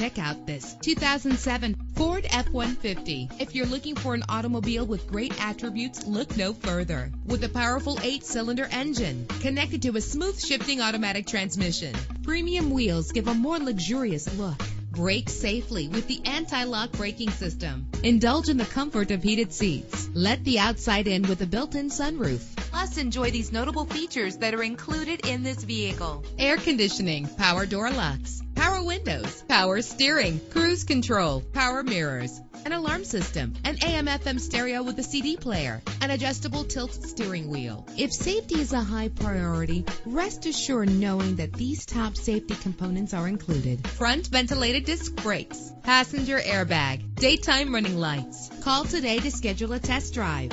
Check out this 2007 Ford F-150. If you're looking for an automobile with great attributes, look no further. With a powerful 8-cylinder engine connected to a smooth shifting automatic transmission, premium wheels give a more luxurious look. Brake safely with the anti-lock braking system. Indulge in the comfort of heated seats. Let the outside in with a built-in sunroof. Plus, enjoy these notable features that are included in this vehicle: air conditioning, power door locks, power windows, power steering, cruise control, power mirrors, an alarm system, an AM/FM stereo with a CD player, an adjustable tilt steering wheel. If safety is a high priority, rest assured knowing that these top safety components are included: front ventilated disc brakes, passenger airbag, daytime running lights. Call today to schedule a test drive.